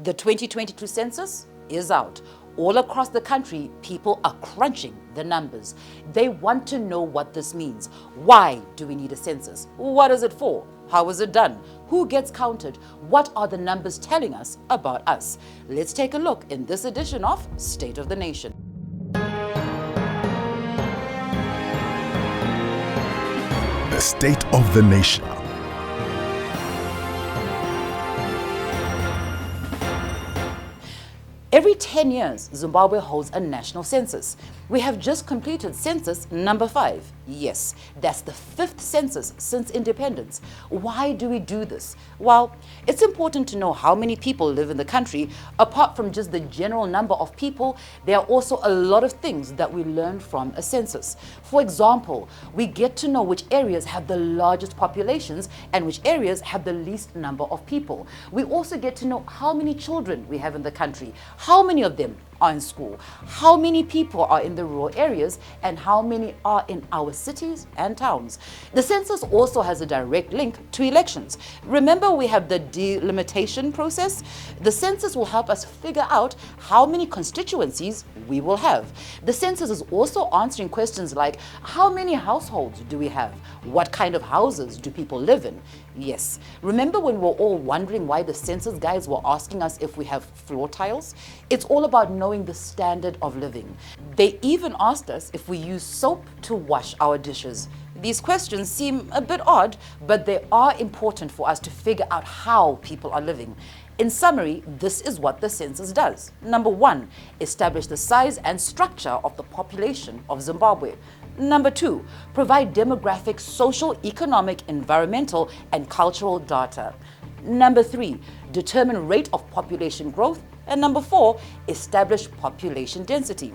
The 2022 census is out. All across the country, people are crunching the numbers. They want to know what this means. Why do we need a census? What is it for? How is it done? Who gets counted? What are the numbers telling us about us? Let's take a look in this edition of State of the Nation. The State of the Nation. Every 10 years, Zimbabwe holds a national census. We have just completed census number 5. Yes, that's the 5th census since independence. Why do we do this? Well, it's important to know how many people live in the country. Apart from just the general number of people, there are also a lot of things that we learn from a census. For example, we get to know which areas have the largest populations and which areas have the least number of people. We also get to know how many children we have in the country, how many of them are in school, how many people are in the rural areas, and how many are in our cities and towns. The census also has a direct link to elections. Remember, we have the delimitation process? The census will help us figure out how many constituencies we will have. The census is also answering questions like, how many households do we have? What kind of houses do people live in? Yes, remember when we were all wondering why the census guys were asking us if we have floor tiles? It's all about knowing the standard of living. They even asked us if we use soap to wash our dishes. These questions seem a bit odd, but they are important for us to figure out how people are living. In summary, this is what the census does. Number 1, establish the size and structure of the population of Zimbabwe. Number 2, provide demographic, social, economic, environmental, and cultural data. Number 3, determine rate of population growth. And number 4, establish population density.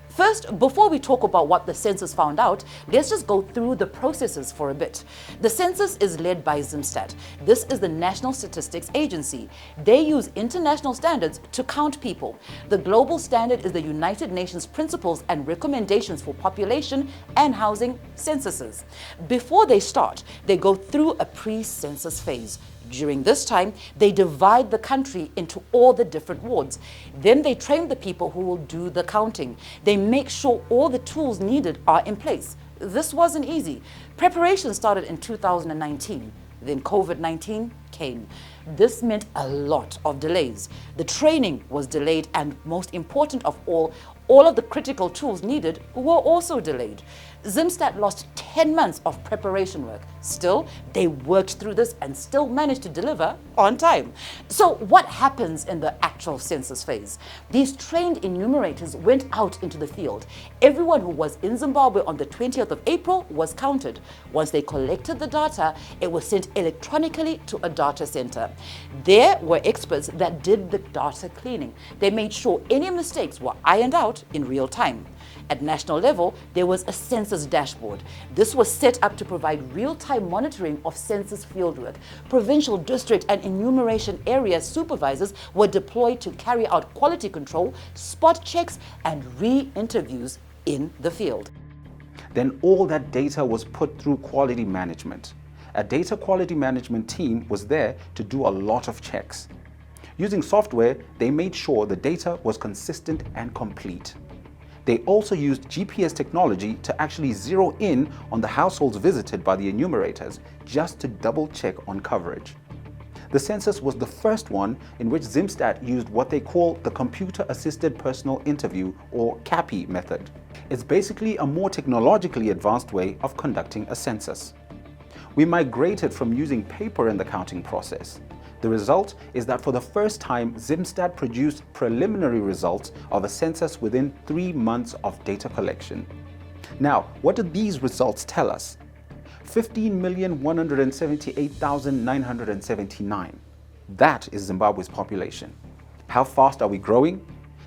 First, before we talk about what the census found out, let's just go through the processes for a bit. The census is led by Zimstat. This is the National Statistics Agency. They use international standards to count people. The global standard is the United Nations Principles and Recommendations for Population and Housing Censuses. Before they start, they go through a pre-census phase. During this time, they divide the country into all the different wards. Then they train the people who will do the counting. They make sure all the tools needed are in place. This wasn't easy. Preparation started in 2019. Then COVID-19 came. This meant a lot of delays. The training was delayed, and most important of all of the critical tools needed were also delayed. Zimstat lost 10 months of preparation work. Still, they worked through this and still managed to deliver on time. So what happens in the actual census phase? These trained enumerators went out into the field. Everyone who was in Zimbabwe on the 20th of April was counted. Once they collected the data, it was sent electronically to a data center. There were experts that did the data cleaning. They made sure any mistakes were ironed out in real time. At national level, there was a census dashboard. This was set up to provide real-time monitoring of census fieldwork. Provincial, district, and enumeration area supervisors were deployed to carry out quality control, spot checks, and re-interviews in the field. Then all that data was put through quality management. A data quality management team was there to do a lot of checks. Using software, they made sure the data was consistent and complete. They also used GPS technology to actually zero in on the households visited by the enumerators, just to double check on coverage. The census was the first one in which Zimstat used what they call the Computer-Assisted Personal Interview, or CAPI method. It's basically a more technologically advanced way of conducting a census. We migrated from using paper in the counting process. The result is that for the first time, Zimstat produced preliminary results of a census within 3 months of data collection. Now, what do these results tell us? 15,178,979. That is Zimbabwe's population. How fast are we growing?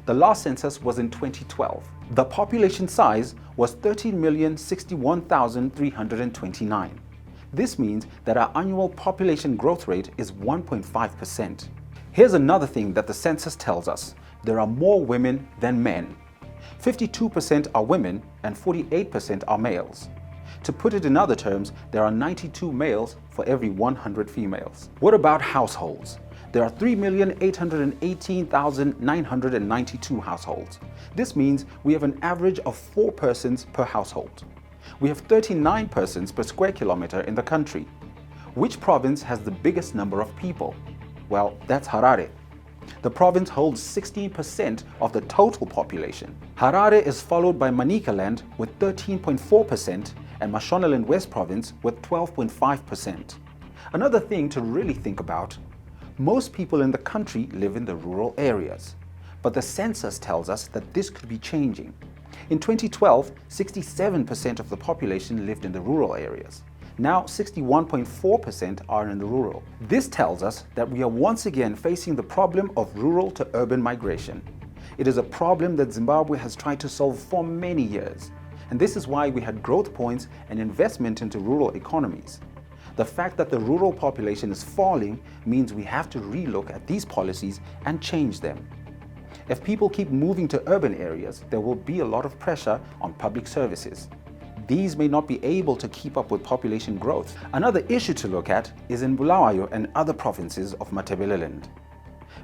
The last census was in 2012. The population size was 13,061,329. This means that our annual population growth rate is 1.5%. Here's another thing that the census tells us. There are more women than men. 52% are women and 48% are males. To put it in other terms, there are 92 males for every 100 females. What about households? there are 3,818,992 households. This means we have an average of 4 persons per household. We have 39 persons per square kilometer in the country. Which province has the biggest number of people? Well, that's Harare. The province holds 16% of the total population. Harare is followed by Manicaland with 13.4% and Mashonaland West Province with 12.5%. Another thing to really think about, most people in the country live in the rural areas, but the census tells us that this could be changing. In 2012, 67% of the population lived in the rural areas. Now 61.4% are in the rural. This tells us that we are once again facing the problem of rural to urban migration. It is a problem that Zimbabwe has tried to solve for many years, and this is why we had growth points and investment into rural economies. The fact that the rural population is falling means we have to relook at these policies and change them. If people keep moving to urban areas, there will be a lot of pressure on public services. These may not be able to keep up with population growth. Another issue to look at is in Bulawayo and other provinces of Matabeleland.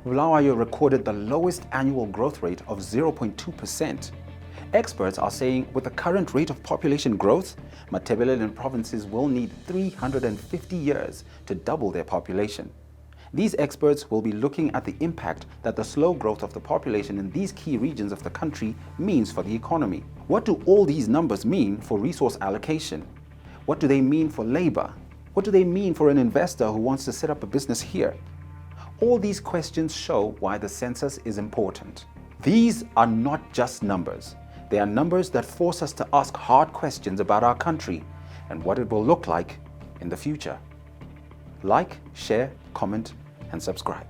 Bulawayo recorded the lowest annual growth rate of 0.2%. Experts are saying with the current rate of population growth, Matabeleland provinces will need 350 years to double their population. These experts will be looking at the impact that the slow growth of the population in these key regions of the country means for the economy. What do all these numbers mean for resource allocation? What do they mean for labor? What do they mean for an investor who wants to set up a business here? All these questions show why the census is important. These are not just numbers. They are numbers that force us to ask hard questions about our country and what it will look like in the future. Like, share, comment, and subscribe.